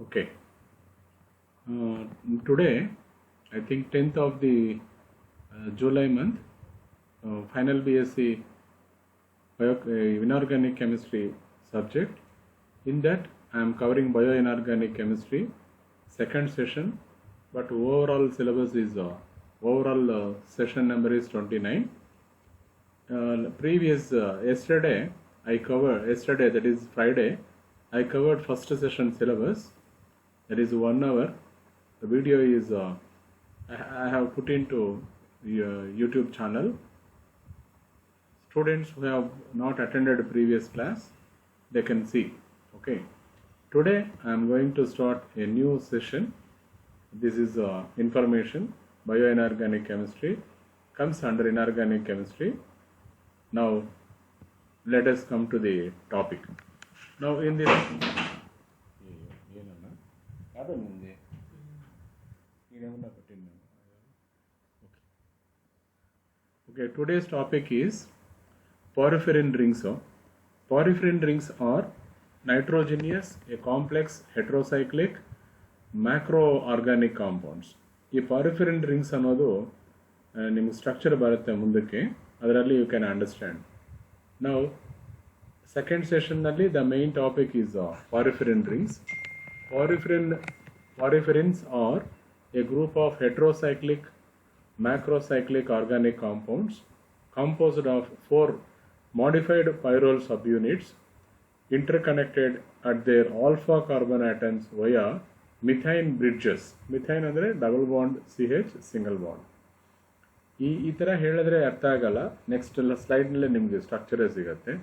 Okay. Uh, Today, I think 10th of the July month, final BSc inorganic chemistry subject. In that, I am covering bioinorganic chemistry, second session, but overall syllabus is overall session number is 29. Yesterday, that is Friday, I covered first session syllabus. That is 1 hour. The video is I have put into the YouTube channel. Students who have not attended previous class, they can see. Okay. Today I am going to start a new session. This is information bioinorganic chemistry, comes under inorganic chemistry. Now let us come to the topic. Now in this Okay, today's topic is porphyrin rings. Porphyrin rings are nitrogenous, a complex heterocyclic macroorganic compounds. ಈ porphyrin rings ಅನ್ನೋದು ನಿಮಗೆ structure ಬರುತ್ತೆ ಮುಂದಕ್ಕೆ, ಅದರಲ್ಲಿ you can understand. ನಾವು second ಸೆಷನ್ನಲ್ಲಿ the main topic is porphyrin rings. Porphyrins are a group of heterocyclic macrocyclic organic compounds composed of 4 modified pyrrole subunits interconnected at their alpha carbon atoms via methane bridges. Methane ಅಂದರೆ double bond CH single bond. ಈ ಥರ ಹೇಳಿದ್ರೆ ಅರ್ಥ ಆಗಲ್ಲ. Next ಎಲ್ಲ ಸ್ಲೈಡ್ನಲ್ಲೇ ನಿಮಗೆ ಸ್ಟ್ರಕ್ಚರೇ ಸಿಗುತ್ತೆ.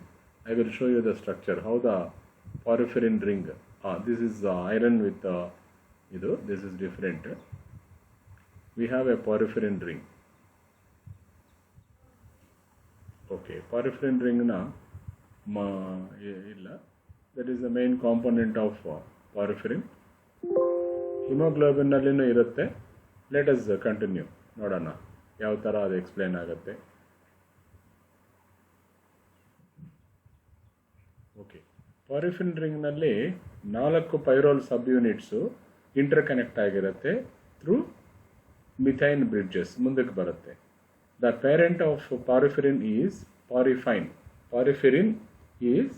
I will show you the structure how the porphyrin ring. This is iron with this is different. We have a porphyrin ring. Okay, porphyrin ring illa, that is the main component of porphyrin. Hemoglobin nallinu irutte. Let us continue. Nodana yav tara adu explain agutte. Okay, porphyrin ring nalli 4 pyrrole subunits interconnect ಆಗಿರುತ್ತೆ through methane bridges. ಮುಂದಕ್ಕೆ ಬರುತ್ತೆ. The parent of porphyrin is porphyrin. Porphyrin is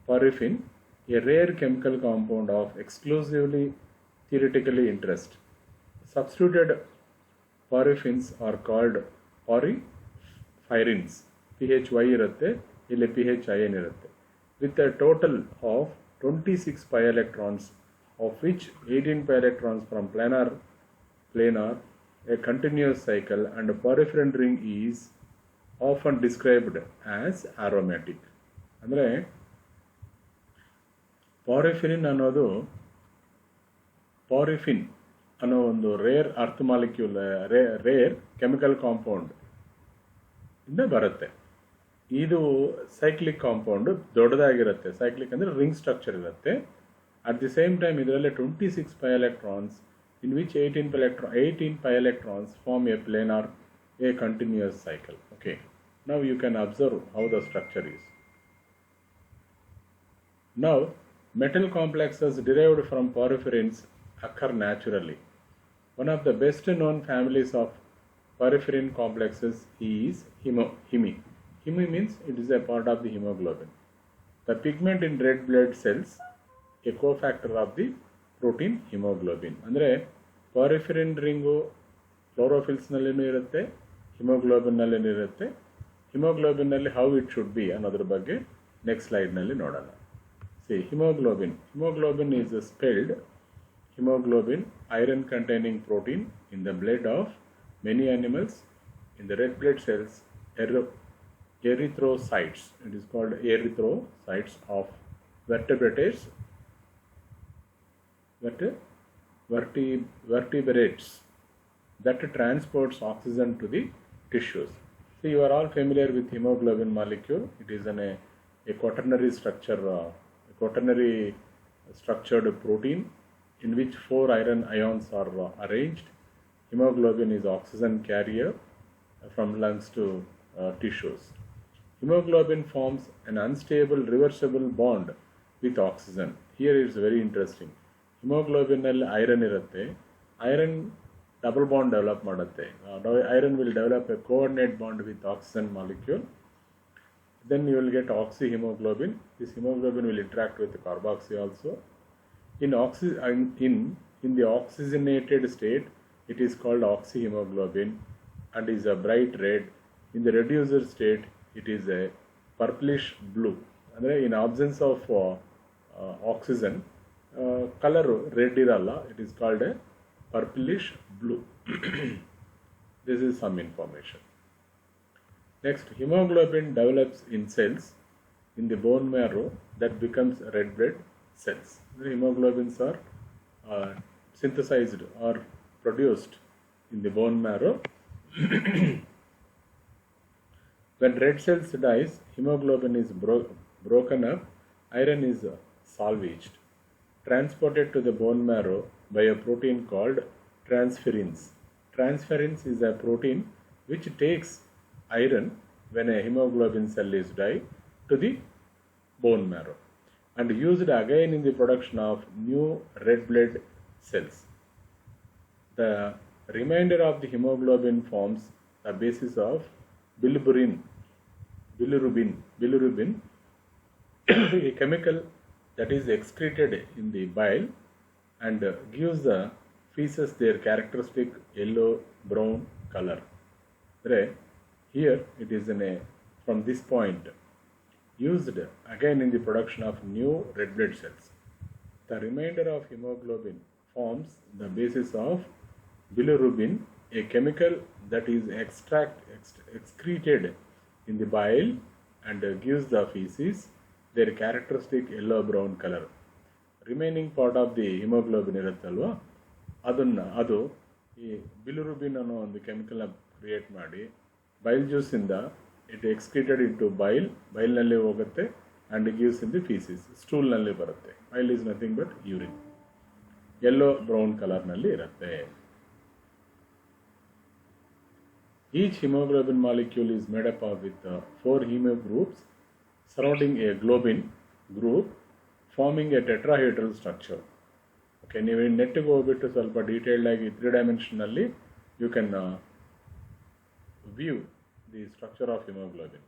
porphyrin, a rare chemical compound of exclusively theoretical interest. Substituted porphyrins are called porphyrins. PHY ಇರುತ್ತೆ, ಇಲ್ಲಿ PHIN ಇರುತ್ತೆ. With a total of 26 pi electrons, of which 18 pi electrons from planar, a continuous cycle, and porphyrin ring is often described as aromatic. ಅಂದರೆ porphyrin ಅನ್ನೋದು porphyrin ಅನ್ನೋ ಒಂದು rare earth molecule, rare chemical compound ಇಂದ ಬರುತ್ತೆ. ಇದು cyclic compound, ದೊಡ್ಡದಾಗಿರುತ್ತೆ. Cyclic ಅಂದರೆ ring structure ಇರುತ್ತೆ. ಅಟ್ ದಿ ಸೇಮ್ ಟೈಮ್ ಇದರಲ್ಲಿ 26 pi electrons, in which 18 pi electrons form a planar, a continuous cycle. Okay, now you can observe how the structure is. Now metal complexes derived from porphyrins occur naturally. One of the best known families of porphyrin complexes is heme. Heme means it is a part of the hemoglobin, the pigment in red blood cells, a cofactor of the protein haemoglobin. ಅಂದರೆ porphyrin ring ಕ್ಲೋರೋಫಿಲ್ಸ್ನಲ್ಲಿನೂ ಇರುತ್ತೆ, ಹಿಮೋಗ್ಲೋಬಿನ್ನಲ್ಲಿನೂ ಇರುತ್ತೆ. ಹಿಮೋಗ್ಲೋಬಿನ್ನಲ್ಲಿ how it should be ಅನ್ನೋದ್ರ ಬಗ್ಗೆ next ಸ್ಲೈಡ್ನಲ್ಲಿ ನೋಡೋಣ. Haemoglobin is spelled haemoglobin, iron containing protein in the blood of many animals. In the red blood cells erythrocytes. It is called erythrocytes of vertebrates that transports oxygen to the tissues. So you are all familiar with hemoglobin molecule. It is a quaternary structured protein in which 4 iron ions are arranged. Hemoglobin is oxygen carrier from lungs to tissues. Hemoglobin forms an unstable reversible bond with oxygen. Here it's very interesting. Hemoglobin ನಲ್ಲಿ iron ಇರುತ್ತೆ. Iron double bond develop ಮಾಡುತ್ತೆ. Iron will develop a coordinate bond with oxygen molecule. Then you will get oxyhemoglobin. This hemoglobin will interact with the carboxy also. In the oxygenated state, it is called oxyhemoglobin and is a bright red. In the reducer state, it is a purplish blue. And in absence of oxygen, color red iralla, it is called a purplish blue. This is some information. Next, hemoglobin develops in cells in the bone marrow that becomes red blood cells. The hemoglobins are synthesized or produced in the bone marrow. When red cells dies, hemoglobin is broken up, iron is salvaged, transported to the bone marrow by a protein called transferrins. Transferrins is a protein which takes iron when a hemoglobin cell is died to the bone marrow and used again in the production of new red blood cells. The remainder of the hemoglobin forms the basis of bilirubin, a chemical that is excreted in the bile and gives the feces their characteristic yellow brown color. Here it is from this point used again in the production of new red blood cells. The remainder of hemoglobin forms the basis of bilirubin, a chemical that is excreted in the bile and gives the feces their characteristic yellow brown color. Remaining part of the hemoglobin ಇರುತ್ತಲ್ವಾ ಅದು ಈ ಬಿಲಿರುಬಿನ್ ಅನ್ನೋ ಒಂದು chemical create ಮಾಡಿ bile ಜ್ಯೂಸಿಂದ it excreted into ಬೈಲ್ನಲ್ಲಿ ಹೋಗುತ್ತೆ and gives in the faeces ಸ್ಟೂಲ್ನಲ್ಲಿ ಬರುತ್ತೆ. Bile is nothing but urine, yellow brown ಕಲರ್ನಲ್ಲಿ ಇರುತ್ತೆ. Each hemoglobin molecule is made up of with 4 hemo groups surrounding a globin group forming a tetrahedral structure. Okay, ನೀವು ನೆಟ್ಟಿಗೆ ಹೋಗ್ಬಿಟ್ಟು ಸ್ವಲ್ಪ detailed ಆಗಿ 3 ಡೈಮೆನ್ಷನಲ್ಲಿ you can view the structure of hemoglobin.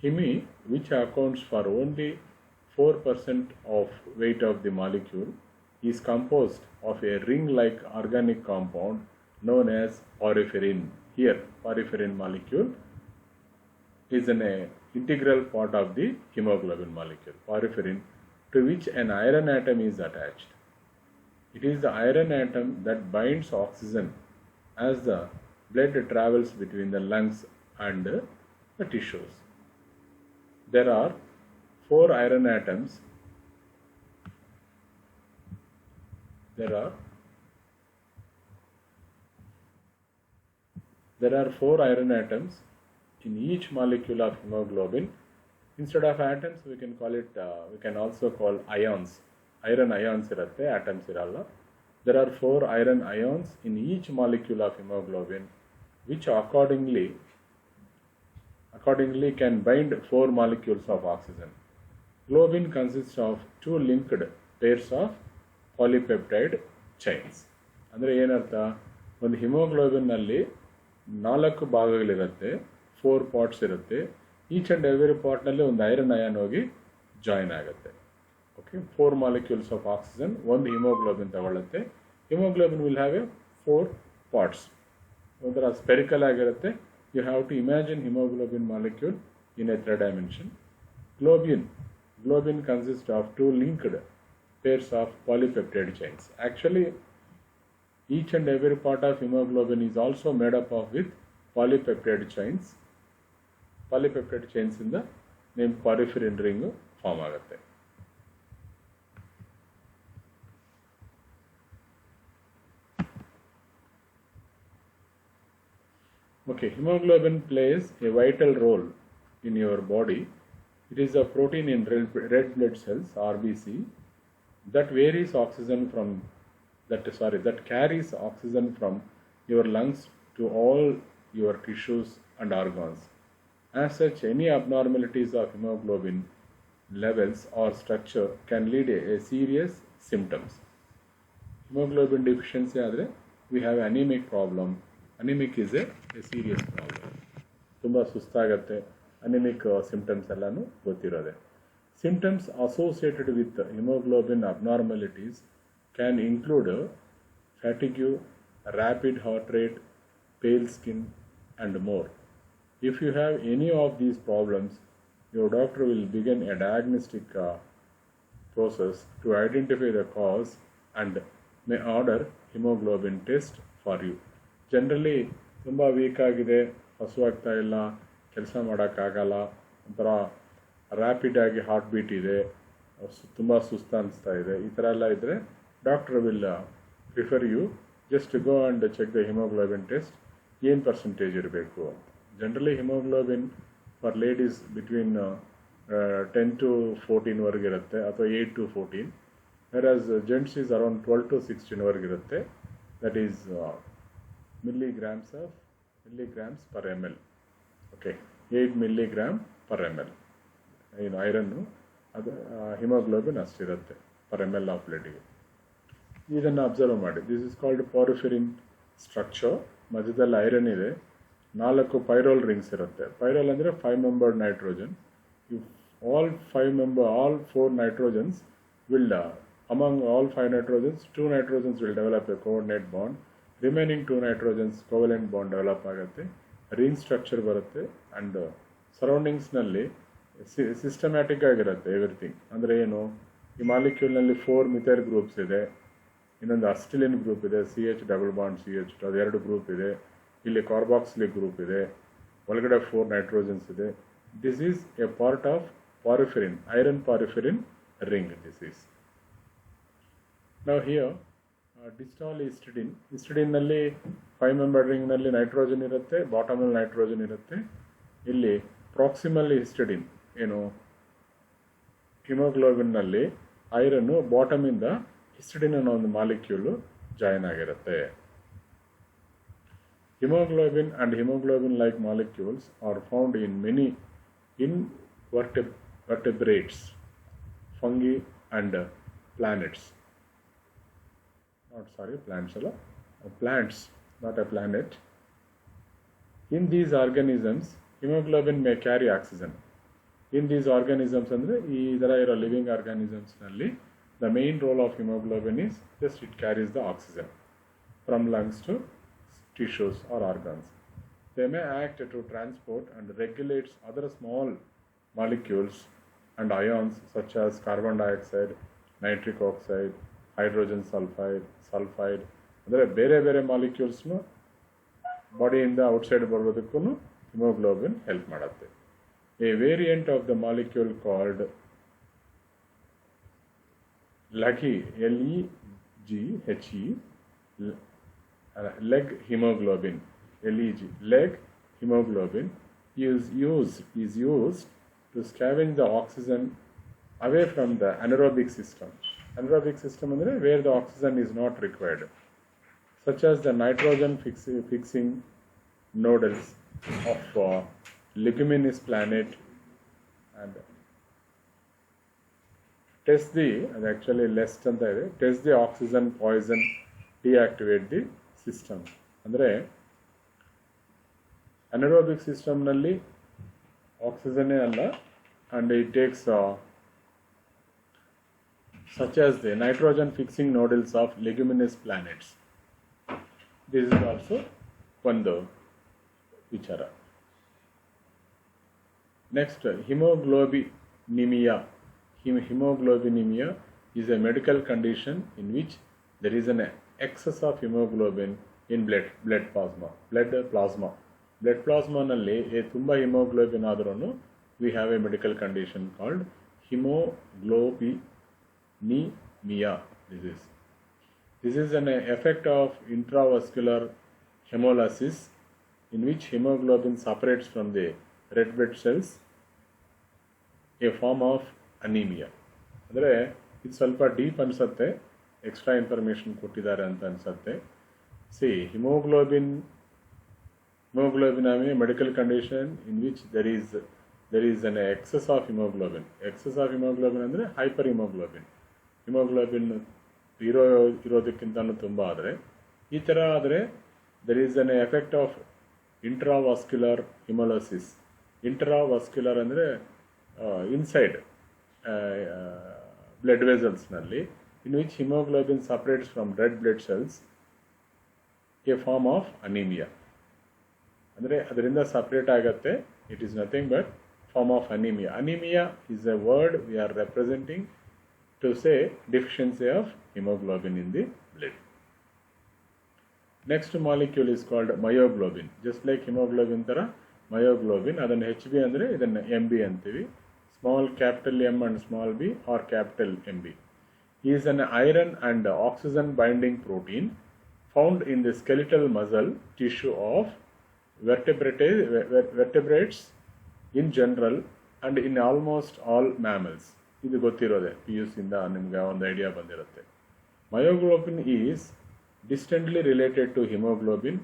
Heme, which accounts for only 4% of weight of the molecule, is composed of a ring-like organic compound known as porphyrin. Here, porphyrin molecule is an integral part of the hemoglobin molecule, porphyrin, to which an iron atom is attached. It is the iron atom that binds oxygen as the blood travels between the lungs and the tissues. There are 4 iron atoms. There are 4 iron atoms in each molecule of hemoglobin. Instead of atoms, we can call it. We can also call ions. Iron ions irutte, atoms iralla. There are 4 iron ions in each molecule of hemoglobin, which accordingly can bind 4 molecules of oxygen. Globin consists of 2 linked pairs of polypeptide chains. ಅಂದರೆ ಏನರ್ಥ, ಒಂದು ಹಿಮೋಗ್ಲೋಬಿನ್ನಲ್ಲಿ 4 ಭಾಗಗಳಿರುತ್ತೆ, 4 parts ಇರುತ್ತೆ. Each and every ಪಾರ್ಟ್ನಲ್ಲಿ ಒಂದು iron ion ಹೋಗಿ join ಆಗುತ್ತೆ. ಓಕೆ, 4 ಮಾಲಿಕ್ಯೂಲ್ಸ್ ಆಫ್ ಆಕ್ಸಿಜನ್ ಒಂದು ಹಿಮೋಗ್ಲೋಬಿನ್ ತಗೊಳ್ಳುತ್ತೆ. Haemoglobin will have a 4 parts. ಒಂಥರ ಸ್ಪೆರಿಕಲ್ ಆಗಿರುತ್ತೆ. You have to imagine hemoglobin molecule in a 3 dimension. Globin consists of 2 linked pairs of polypeptide chains. Actually, each and every part of hemoglobin is also made up of with polypeptide chains. Polypeptide chains in the name porphyrin ring form ಆಗುತ್ತೆ. Okay, hemoglobin plays a vital role in your body. It is a protein in red blood cells, RBC, that carries oxygen from your lungs to all your tissues and organs. As such, any abnormalities of hemoglobin levels or structure can lead a serious symptoms. Hemoglobin deficiency ಆದರೆ we have anemic problem. Anemic is a serious problem. ತುಂಬ ಸುಸ್ತಾಗತ್ತೆ. Anaemic symptoms ಎಲ್ಲನೂ ಗೊತ್ತಿರೋದೆ. Symptoms associated with haemoglobin abnormalities can include fatigue, rapid heart rate, pale skin and more. If you have any of these problems, your doctor will begin a diagnostic process to identify the cause and may order hemoglobin test for you. Generally ತುಂಬ weak ಆಗಿದೆ, ಹಸುವಾಗ್ತಾ ಇಲ್ಲ, ಕೆಲಸ ಮಾಡೋಕ್ಕಾಗಲ್ಲ, ಒಂಥರ ರ್ಯಾಪಿಡಾಗಿ heart beat ಇದೆ, ತುಂಬ ಸುಸ್ತು ಅನಿಸ್ತಾ ಇದೆ, ಈ ಥರ ಎಲ್ಲ ಇದ್ದರೆ doctor will prefer you just go and check the haemoglobin test ಏನು ಪರ್ಸೆಂಟೇಜ್ ಇರಬೇಕು ಅಂತ. Generally haemoglobin for ladies between 10 to 14 ವರೆಗಿರುತ್ತೆ, ಅಥವಾ 8 to 14, whereas gents is around 12 to 16 ವರೆಗಿರುತ್ತೆ. That is milligrams per ml. Okay, 8 milligram per ml ಏನು ಐರನ್ನು, ಅದು haemoglobin ಅಷ್ಟಿರುತ್ತೆ ಪರ್ ಎಮ್ ಎಲ್ ಆಫ್ ಬ್ಲಡ್ಗೆ. ಇದನ್ನು ಅಬ್ಸರ್ವ್ ಮಾಡಿ. This is called porphyrin structure. ಮಧ್ಯದಲ್ಲಿ ಐರನ್ ಇದೆ, 4 ಪೈರೋಲ್ ರಿಂಗ್ಸ್ ಇರುತ್ತೆ. ಪೈರೋಲ್ ಅಂದರೆ 5 membered nitrogen. all 4 nitrogens will among all 5 nitrogens, 2 nitrogens will develop a coordinate bond. Remaining 2 nitrogens covalent bond develop ಆಗುತ್ತೆ, ring structure ಬರುತ್ತೆ. And ಸರೌಂಡಿಂಗ್ಸ್ನಲ್ಲಿ systematic ಆಗಿರುತ್ತೆ everything. ಅಂದರೆ ಏನು, ಈ ಮಾಲಿಕ್ಯೂಲ್ನಲ್ಲಿ 4 ಮಿಥೈಲ್ ಗ್ರೂಪ್ಸ್ ಇದೆ, ಇನ್ನೊಂದು ಅಸ್ಟಿಲಿನ್ ಗ್ರೂಪ್ ಇದೆ, CH ಡಬಲ್ ಬಾಂಡ್ CH, ಅದು 2 ಗ್ರೂಪ್ ಇದೆ, ಇಲ್ಲಿ ಕಾರ್ಬಾಕ್ಸಿಲಿಕ್ ಗ್ರೂಪ್ ಇದೆ, ಒಳಗಡೆ 4 ನೈಟ್ರೋಜನ್ಸ್ ಇದೆ. This is a part of porphyrin, iron porphyrin ring. This is ನಾವು ಹಿಯರ್ ಡಿಸ್ಟಾಲ್ ಹಿಸ್ಟಿಡಿನ್. ಹಿಸ್ಟಿಡಿನ್ನಲ್ಲಿ 5 membered ರಿಂಗ್ನಲ್ಲಿ ನೈಟ್ರೋಜನ್ ಇರುತ್ತೆ, ಬಾಟಮಲ್ಲಿ ನೈಟ್ರೋಜನ್ ಇರುತ್ತೆ. ಇಲ್ಲಿ ಪ್ರಾಕ್ಸಿಮಲ್ಲಿ ಹಿಸ್ಟಿಡಿನ್ ಏನು, ಹಿಮೋಗ್ಲೋಬಿನ್ನಲ್ಲಿ ಐರನ್ನು ಬಾಟಮಿಂದ ಹಿಸ್ಟಿಡಿನ್ ಅನ್ನೋ ಒಂದು ಮಾಲಿಕ್ಯೂಲು ಜಾಯಿನ್ ಆಗಿರುತ್ತೆ. Haemoglobin and haemoglobin like molecules are found in many vertebrates, fungi and planets. Plants, not a planet. In these organisms, hemoglobin may carry oxygen. In these organisms, ಅಂದರೆ ಈ ಥರ ಇರೋ living ಆರ್ಗಾನಿಸಮ್ಸ್ನಲ್ಲಿ the main role of hemoglobin is just it carries the oxygen from lungs to tissues or organs. They may act to transport and regulates other small molecules and ions such as carbon dioxide, nitric oxide, hydrogen sulfide. ಅಂದರೆ ಬೇರೆ ಬೇರೆ ಮಾಲಿಕ್ಯೂಲ್ಸ್ನು ಬಾಡಿಯಿಂದ outside ಬರೋದಕ್ಕೂ haemoglobin help ಮಾಡುತ್ತೆ. A variant of the molecule called LEGHE, LEGHE, leg hemoglobin, LEG, leg hemoglobin is used to scavenge the oxygen away from the anaerobic system. Anaerobic system ಅಂದರೆ where the oxygen is not required, such as the nitrogen fixing nodules of leguminous planet, and test the oxygen poison, deactivate the system. ಅಂದರೆ anaerobic systemನಲ್ಲಿ ಆಕ್ಸಿಜನ್ನೇ ಅಲ್ಲ, and it takes such as the nitrogen fixing nodules of leguminous planets. This is also ಒಂದು ವಿಚಾರ. Next, hemoglobinemia. Hemoglobinemia is a medical condition in which there is an excess of hemoglobin in blood plasma. Blood plasma ನಲ್ಲಿ ತುಂಬ haemoglobin ಆದ್ರೂ we have a medical condition called hemoglobinemia. This is an effect of intravascular hemolysis in which hemoglobin separates from the red blood cells, a form of anemia. ಅಂದರೆ ಇದು ಸ್ವಲ್ಪ deep ಅನಿಸುತ್ತೆ, extra information ಕೊಟ್ಟಿದ್ದಾರೆ ಅಂತ ಅನಿಸುತ್ತೆ. hemoglobin a medical condition in which there is there is an excess of hemoglobin. Excess of hemoglobin ಅಂದರೆ hyper haemoglobin. Haemoglobin ಇರೋದಕ್ಕಿಂತಲೂ ತುಂಬ ಆದರೆ ಈ ಥರ ಆದರೆ there is an effect of intravascular hemolysis. Intravascular ಅಂದರೆ ಇನ್ಸೈಡ್ ಬ್ಲಡ್ ವೆಸಲ್ಸ್ನಲ್ಲಿ in which hemoglobin separates from red blood cells, a form of anemia. ಅಂದರೆ ಅದರಿಂದ ಸಪ್ರೇಟ್ ಆಗುತ್ತೆ. It is nothing but form of anaemia. Anaemia is a word we are representing to say deficiency of haemoglobin in the blood. Next molecule is called myoglobin. Just like haemoglobin ಥರ myoglobin, ಅದನ್ನು H B ಅಂದರೆ ಇದನ್ನು M B ಅಂತೀವಿ. Small capital M and small B or capital M B is an iron and oxygen binding protein found in the skeletal muscle tissue of vertebrates in general and in almost all mammals. ಇದು ಗೊತ್ತಿರೋದೆ, P U ಸಿಂದ ನಿಮಗೆ ಒಂದು idea ಬಂದಿರುತ್ತೆ. Myoglobin is distantly related to hemoglobin.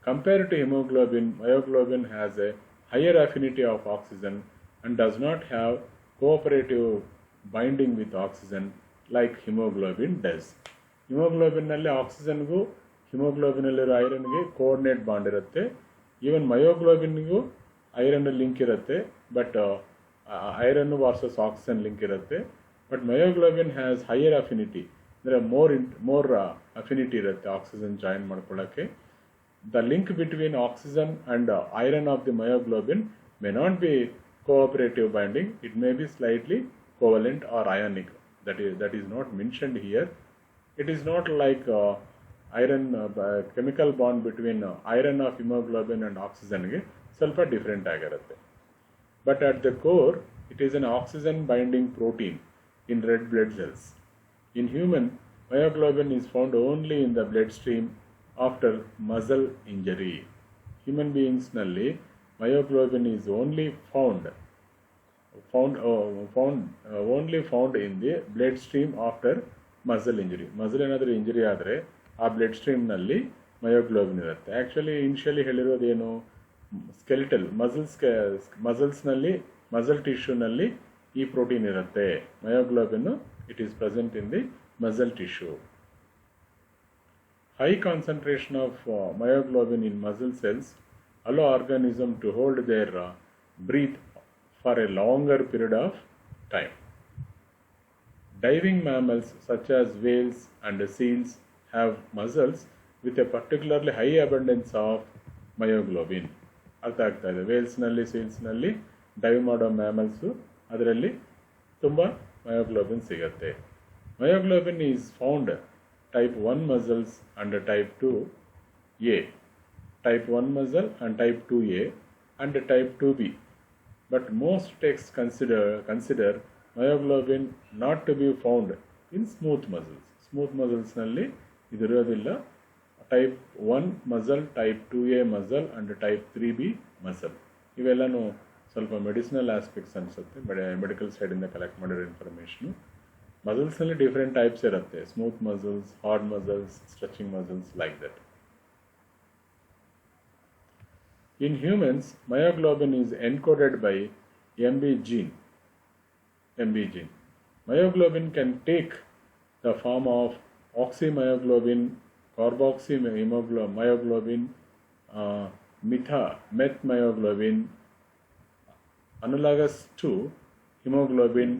Compared to hemoglobin, myoglobin has a higher affinity of oxygen and does not have cooperative binding with oxygen like hemoglobin does. ಹಿಮೋಗ್ಲೋಬಿನ್ನಲ್ಲಿ ಆಕ್ಸಿಜನ್ಗೂ ಹಿಮೋಗ್ಲೋಬಿನಲ್ಲಿರೋ ಐರನ್ಗೆ coordinate bond ಇರುತ್ತೆ. Even ಮಯೋಗ್ಲೋಬಿನ್ಗೂ iron link ಇರುತ್ತೆ, but iron versus oxygen link ಇರುತ್ತೆ. But myoglobin has higher affinity, ಅಂದರೆ more affinity ಇರುತ್ತೆ ಆಕ್ಸಿಜನ್ ಜಾಯಿನ್ ಮಾಡ್ಕೊಳ್ಳೋಕ್ಕೆ. The link between oxygen and iron of the myoglobin may not be cooperative binding, it may be slightly covalent or ionic. that is not mentioned here. It is not like iron chemical bond between iron of hemoglobin and oxygen ಗೆ ಸ್ವಲ್ಪ different ಆಗಿರುತ್ತೆ. But at the core, it is an oxygen binding protein in red blood cells. In human, myoglobin is found only in the bloodstream after muscle injury. Human beings ನಲ್ಲಿ myoglobin is only found in the bloodstream after muscle injury. Muscle ಏನಾದರೂ injury ಆದರೆ ಆ blood ಸ್ಟ್ರೀಮ್ನಲ್ಲಿ myoglobin ಇರುತ್ತೆ. Actually initially ಹೇಳಿರೋದೇನು, skeletal ಮಸಲ್ಸ್ನಲ್ಲಿ muscle ಟಿಶ್ಯೂನಲ್ಲಿ ಈ protein ಇರುತ್ತೆ. Myoglobin it is present in the muscle tissue. High concentration of myoglobin in muscle cells allow organism to hold their breath for a longer period of time. Diving mammals such as whales and seals have muscles with a particularly high abundance of myoglobin. ಅರ್ಥ ಆಗ್ತಾ ಇದೆ. ವೇಲ್ಸ್ನಲ್ಲಿ ಸೀಲ್ಸ್ನಲ್ಲಿ dive ಮಾಡೋ ಮ್ಯಾಮಲ್ಸು ಅದರಲ್ಲಿ ತುಂಬ myoglobin ಸಿಗುತ್ತೆ. Myoglobin is found type 1 muscles and type 2A, type 1 muscle and type 2A and type 2B. But most texts consider myoglobin not to be found in smooth muscles. Smooth muscles nalli idu irodilla. Type 1 muscle, type 2A muscle and type 3B muscle. Ivellanu ಸ್ವಲ್ಪ medicinal aspects ಅನಿಸುತ್ತೆ, medical ಸೈಡಿಂದ collect ಮಾಡಿರೋ information. ಮಸಲ್ಸ್ನಲ್ಲಿ different types ಇರುತ್ತೆ, smooth muscles, hard muscles, stretching muscles, like that. In humans, myoglobin is encoded by MB gene. Myoglobin can take the form of oxymyoglobin, carboxymyoglobin, methmyoglobin, analogous to hemoglobin,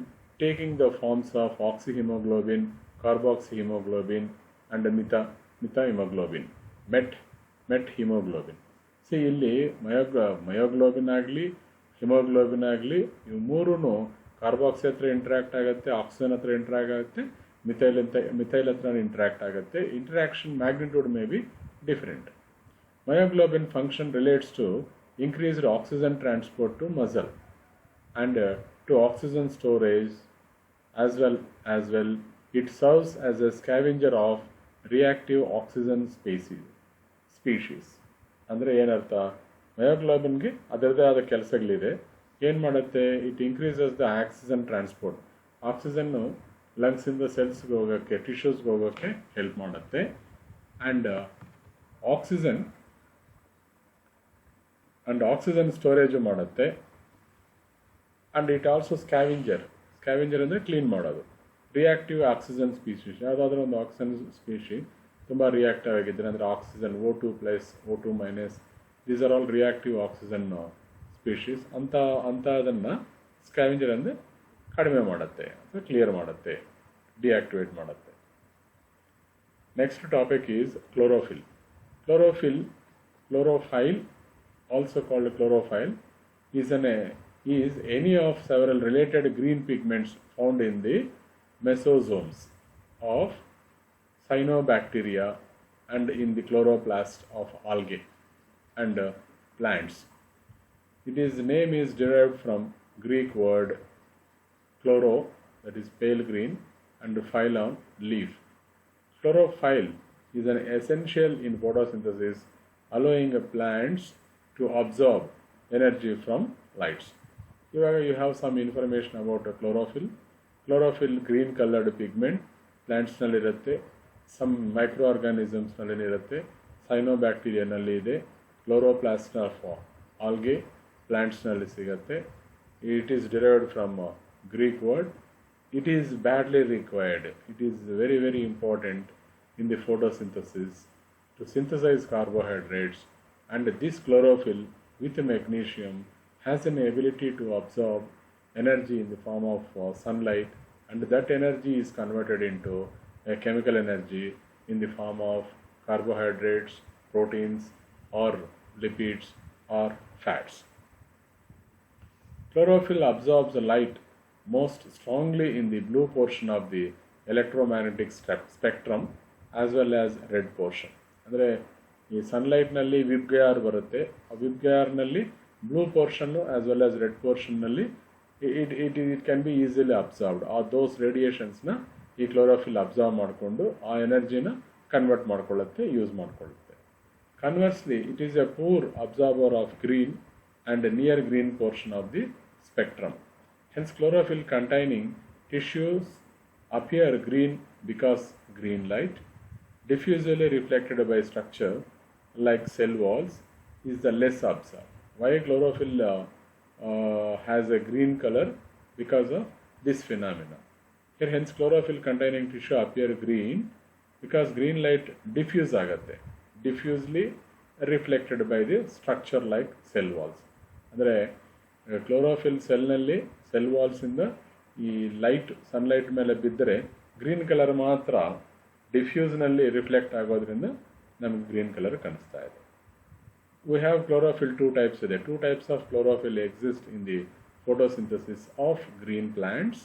taking the forms of oxyhemoglobin, carboxyhemoglobin, and methemoglobin, methemoglobin. C ಇಲ್ಲಿ myoglobin ಆಗಲಿ haemoglobin ಆಗಲಿ ಇವು ಮೂರೂ carboxy ಹತ್ರ interact ಆಗುತ್ತೆ, oxygen ಹತ್ರ interact ಆಗುತ್ತೆ, methyl ಹತ್ರ ಇಂಟ್ರ್ಯಾಕ್ಟ್ ಆಗುತ್ತೆ. Interaction magnitude may be different. Myoglobin function relates to increased oxygen transport to muscle and to oxygen storage as well. It serves as a scavenger of reactive oxygen species. ಅಂದರೆ ಏನರ್ಥ, ಮಯೋಗ್ಲೋಬಿನ್ಗೆ ಅದರದೇ ಆದ ಕೆಲಸಗಳಿದೆ. ಏನು ಮಾಡುತ್ತೆ, it increases the oxygen transport. ಆಕ್ಸಿಜನ್ನು ಲಂಗ್ಸಿಂದ ಸೆಲ್ಸ್ಗೆ ಹೋಗೋಕ್ಕೆ, ಟಿಶ್ಯೂಸ್ಗೆ ಹೋಗೋಕ್ಕೆ ಹೆಲ್ಪ್ ಮಾಡುತ್ತೆ. ಆ್ಯಂಡ್ ಆಕ್ಸಿಜನ್ ಸ್ಟೋರೇಜು ಮಾಡುತ್ತೆ. ಆ್ಯಂಡ್ ಇಟ್ ಆಲ್ಸೋ ಸ್ಕ್ಯಾವೆಂಜರ್ ಅಂದರೆ ಕ್ಲೀನ್ ಮಾಡೋದು. ರಿಯಾಕ್ಟಿವ್ ಆಕ್ಸಿಜನ್ ಸ್ಪೀಶೀಸ್, ಯಾವುದಾದ್ರೂ ಒಂದು ಆಕ್ಸಿಜನ್ ಸ್ಪೀಶಿ ತುಂಬ ರಿಯಾಕ್ಟಿವ್ ಆಗಿದ್ದರೆ, ಅಂದರೆ oxygen O2+, O2-, these are all reactive oxygen species. ಅಂಥದನ್ನು ಸ್ಕ್ಯಾವೆಂಜರ್ ಅಂದರೆ ಕಡಿಮೆ ಮಾಡುತ್ತೆ, ಅಥವಾ ಕ್ಲಿಯರ್ ಮಾಡುತ್ತೆ, ಡಿಆಕ್ಟಿವೇಟ್ ಮಾಡುತ್ತೆ. Next topic is chlorophyll. Chlorophyll, also called chlorophyll, is any of several related green pigments found in the mesosomes of cyanobacteria and in the chloroplast of algae and plants. Its name is derived from Greek word chloro, that is pale green, and phylon, leaf. Chlorophyll is an essential in photosynthesis, allowing plants to absorb energy from lights. You have some information about chlorophyll. Chlorophyll green colored pigment, plants nalli irutte, some microorganisms nalli irutte, cyanobacteria nalli ide, chloroplast of algae plants nalli sigutte. It is derived from Greek word. It is badly required. It is very, very important in the photosynthesis to synthesize carbohydrates, and this chlorophyll with magnesium has an ability to absorb energy in the form of sunlight, and that energy is converted into a chemical energy in the form of carbohydrates, proteins, or lipids or fats. Chlorophyll absorbs the light most strongly in the blue portion of the electromagnetic spectrum as well as red portion. ಅಂದರೆ ಈ ಸನ್ಲೈಟ್ನಲ್ಲಿ VIBGYOR ಬರುತ್ತೆ, ಆ ವಿಬ್ಗಯಾರ್ನಲ್ಲಿ blue ಪೋರ್ಷನ್ನು as well as red ಪೋರ್ಷನ್ನಲ್ಲಿ it can be easily absorbed. Those ರೇಡಿಯೇಷನ್ಸ್ನ ಈ chlorophyll absorb ಮಾಡಿಕೊಂಡು ಆ ಎನರ್ಜಿನ ಕನ್ವರ್ಟ್ ಮಾಡ್ಕೊಳ್ಳುತ್ತೆ, ಯೂಸ್ ಮಾಡ್ಕೊಳ್ಳುತ್ತೆ. Conversely it is a poor absorber of green and near green portion of the spectrum. Hence chlorophyll containing tissues appear green because green light, diffusely reflected by structure like cell walls, is the less observed. Why chlorophyll has a green color? Because of this phenomenon. Here hence chlorophyll containing tissue appear green because green light diffuse agatte, diffusely reflected by the structure like cell walls. ಅಂದರೆ chlorophyll ಸೆಲ್ನಲ್ಲಿ cell ವಾಲ್ಸಿಂದ ಈ light sunlight ಮೇಲೆ ಬಿದ್ದರೆ green colour ಮಾತ್ರ ಡಿಫ್ಯೂಸ್ನಲ್ಲಿ reflect ಆಗೋದ್ರಿಂದ ನಮಗೆ green colour ಕಾಣಿಸ್ತಾ ಇದೆ. We have chlorophyll 2 types ಇದೆ. 2 types of chlorophyll exist in the photosynthesis of green plants.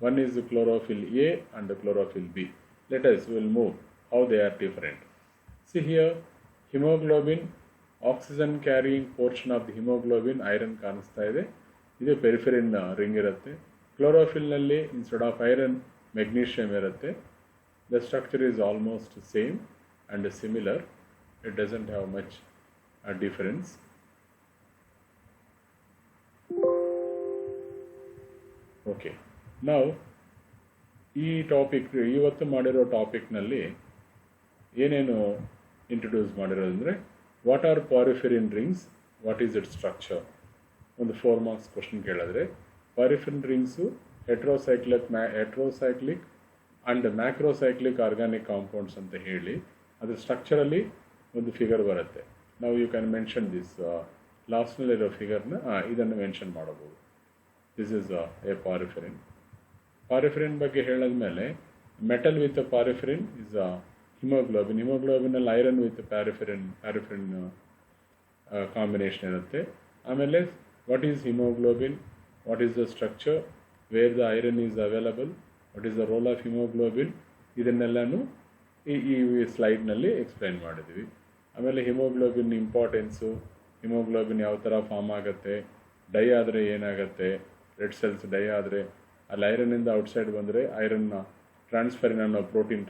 One is chlorophyll A and chlorophyll B. Let us will move how they are different. See here haemoglobin, oxygen carrying portion of the haemoglobin iron ಕಾಣಿಸ್ತಾ ಇದೆ. ಇದು ಪೆರಿಫೆರಿನ್ ring ಇರುತ್ತೆ. ಕ್ಲೋರೋಫಿಲ್ನಲ್ಲಿ instead of iron magnesium ಇರುತ್ತೆ. The structure is almost same and similar. It doesn't have much difference. Okay, ನಾವು ಈ topic ಇವತ್ತು ಮಾಡಿರೋ ಟಾಪಿಕ್ನಲ್ಲಿ ಏನೇನು ಇಂಟ್ರೊಡ್ಯೂಸ್ ಮಾಡಿರೋದಂದರೆ, what are porphyrin rings, what is it structure. ಒಂದು 4 ಮಾರ್ಕ್ಸ್ ಕ್ವಶನ್ ಕೇಳಿದ್ರೆ, porphyrin rings heterocyclic and macrocyclic organic compounds ಅಂತ ಹೇಳಿ ಅದ್ರ ಸ್ಟ್ರಕ್ಚರಲ್ಲಿ ಒಂದು ಫಿಗರ್ ಬರುತ್ತೆ. ನಾವು ಯು ಕ್ಯಾನ್ ಮೆನ್ಷನ್ ದಿಸ್ ಲಾಸ್ಟ್ನಲ್ಲಿರೋ ಫಿಗರ್ನ ಇದನ್ನು ಮೆನ್ಷನ್ ಮಾಡಬಹುದು. This is a porphyrin. Porphyrin ಬಗ್ಗೆ ಹೇಳಿದ್ಮೇಲೆ metal with porphyrin is haemoglobin. ಹಿಮೋಗ್ಲೋಬಿನಲ್ಲಿ ಐರನ್ ವಿತ್ ಪ್ಯಾರಿಫೆರಿನ್ ಕಾಂಬಿನೇಷನ್ ಇರುತ್ತೆ. ಆಮೇಲೆ what is haemoglobin, what is the structure, where the iron is available, what is the role of haemoglobin, ಇದನ್ನೆಲ್ಲನೂ ಈ ಸ್ಲೈಡ್ನಲ್ಲಿ explain ಮಾಡಿದ್ವಿ. ಆಮೇಲೆ ಹಿಮೋಗ್ಲೋಬಿನ್ ಇಂಪಾರ್ಟೆನ್ಸು, ಹಿಮೋಗ್ಲೋಬಿನ್ ಯಾವ ಥರ ಫಾರ್ಮ್ ಆಗುತ್ತೆ, ಡೈ ಆದರೆ ಏನಾಗುತ್ತೆ, ರೆಡ್ ಸೆಲ್ಸ್ ಡೈ ಆದರೆ ಅಲ್ಲಿ ಐರನ್ನಿಂದ ಔಟ್ಸೈಡ್ ಬಂದರೆ ಐರನ್ನ ಟ್ರಾನ್ಸ್ಫರಿನ್ ಅನ್ನೋ ಪ್ರೋಟೀನ್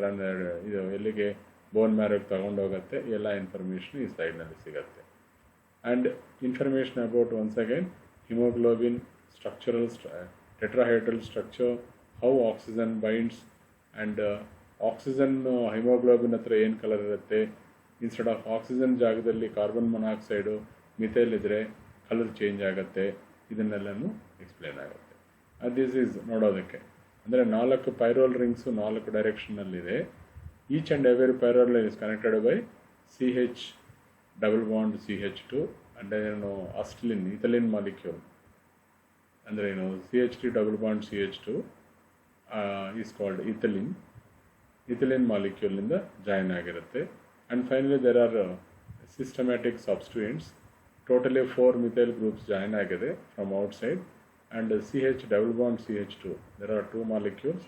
ಇದು ಎಲ್ಲಿಗೆ ಬೋನ್ ಮ್ಯಾರೋಗೆ ತಗೊಂಡೋಗುತ್ತೆ. ಎಲ್ಲ ಇನ್ಫಾರ್ಮೇಷನ್ ಈ ಸ್ಲೈಡ್ನಲ್ಲಿ ಸಿಗುತ್ತೆ. And information about once again haemoglobin structural tetrahedral structure, how oxygen binds, and oxygen haemoglobin ಹತ್ರ ಏನು ಕಲರ್ ಇರುತ್ತೆ, ಇನ್ಸ್ಟೆಡ್ ಆಫ್ ಆಕ್ಸಿಜನ್ ಜಾಗದಲ್ಲಿ ಕಾರ್ಬನ್ ಮೊನಾಕ್ಸೈಡು ಮಿಥೈಲ್ ಇದ್ದರೆ ಕಲರ್ ಚೇಂಜ್ ಆಗುತ್ತೆ. ಇದನ್ನೆಲ್ಲನೂ ಎಕ್ಸ್ಪ್ಲೇನ್ ಆಗುತ್ತೆ. ದಿಸ್ ಈಸ್ ನೋಡೋದಕ್ಕೆ ಅಂದರೆ 4 ಪೈರೋಲ್ ರಿಂಗ್ಸು 4 ಡೈರೆಕ್ಷನ್ನಲ್ಲಿದೆ. Each and every pyrrole line is connected by CH double bond CH2 and ಏನು ಅಸ್ಟಿಲಿನ್ ಇಥಲಿನ್ ಮಾಲಿಕ್ಯೂಲ್ ಅಂದರೆ ಏನು CH3 double bond CH2 is called ethylene ಮಾಲಿಕ್ಯೂಲ್ನಿಂದ ಜಾಯಿನ್ ಆಗಿರುತ್ತೆ. And finally there are systematic substituents. Totally 4 methyl groups join ಆಗಿದೆ from outside. And CH double bond CH2, there are 2 molecules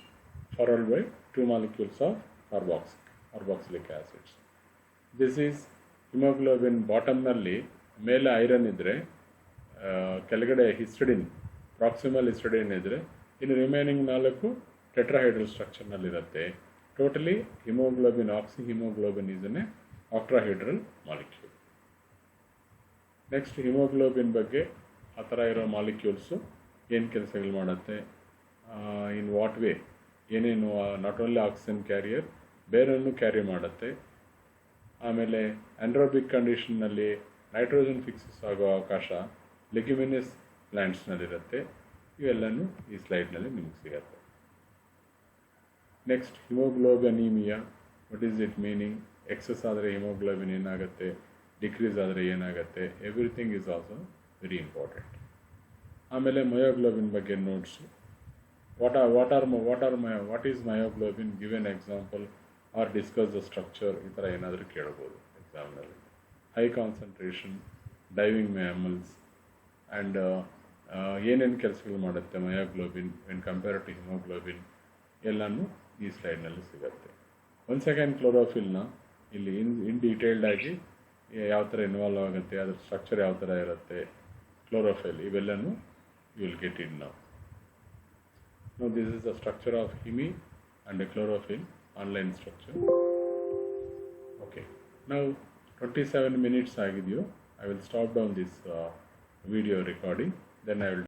followed by 2 molecules of carboxylic acids. This is hemoglobin bottom nalli ಮೇಲೆ iron ಇದ್ದರೆ ಕೆಳಗಡೆ histidine proximal histidine ಇದ್ದರೆ ಇನ್ನು remaining 4 tetrahedral ಸ್ಟ್ರಕ್ಚರ್ನಲ್ಲಿರುತ್ತೆ. Totally haemoglobin oxy haemoglobin is an octahedral molecule. Next haemoglobin ಬಗ್ಗೆ ಆ ಥರ ಇರೋ ಮಾಲಿಕ್ಯೂಲ್ಸು ಏನು ಕೆಲಸಗಳು ಮಾಡುತ್ತೆ, ಇನ್ ವಾಟ್ ವೇ, ಏನೇನು ನಾಟ್ ಓನ್ಲಿ ಆಕ್ಸಿಜನ್ ಕ್ಯಾರಿಯರ್ ಬೇರೆಯನ್ನು ಕ್ಯಾರಿ ಮಾಡುತ್ತೆ. ಆಮೇಲೆ ಆ್ಯನ್ರೋಬಿಕ್ ಕಂಡೀಷನ್ನಲ್ಲಿ ನೈಟ್ರೋಜನ್ ಫಿಕ್ಸಸ್ ಆಗೋ ಅವಕಾಶ ಲೆಗ್ಯುಮಿನಸ್ ಪ್ಲ್ಯಾಂಟ್ಸ್ನಲ್ಲಿರುತ್ತೆ. ಇವೆಲ್ಲನೂ ಈ ಸ್ಲೈಡ್ನಲ್ಲಿ ನಿಮಗೆ ಸಿಗುತ್ತೆ. Next haemoglobinaemia, what is it meaning, excess ಆದರೆ ಹಿಮೋಗ್ಲೋಬಿನ್ ಏನಾಗುತ್ತೆ, ಡಿಕ್ರೀಸ್ ಆದರೆ ಏನಾಗುತ್ತೆ, everything is also very important. ಆಮೇಲೆ ಮಯೋಗ್ಲೋಬಿನ್ ಬಗ್ಗೆ notes, what is myoglobin, give an example or discuss the structure, ಈ ಥರ ಏನಾದರೂ ಕೇಳ್ಬೋದು ಎಕ್ಸಾಮ್ನಲ್ಲಿ. High concentration, diving mammals and ಏನೇನು ಕೆಲಸಗಳು ಮಾಡುತ್ತೆ myoglobin when compare to haemoglobin ಎಲ್ಲನೂ ಈ ಸ್ಲೈಡ್ನಲ್ಲಿ ಸಿಗುತ್ತೆ. 1 ಸೆಕೆಂಡ್ ಕ್ಲೋರೋಫಿಲ್ನ ಇಲ್ಲಿ ಇನ್ ಡೀಟೇಲ್ಡ್ ಆಗಿ ಯಾವ ಥರ ಇನ್ವಾಲ್ವ್ ಆಗುತ್ತೆ, ಅದ್ರ ಸ್ಟ್ರಕ್ಚರ್ ಯಾವ ಥರ ಇರುತ್ತೆ, chlorophyll, ಇವೆಲ್ಲನೂ you will get it now. Now this is the structure of heme and a chlorophyll online structure. Okay, now 27 minutes ಆಗಿದೆಯೋ. I will stop down this video recording, then I will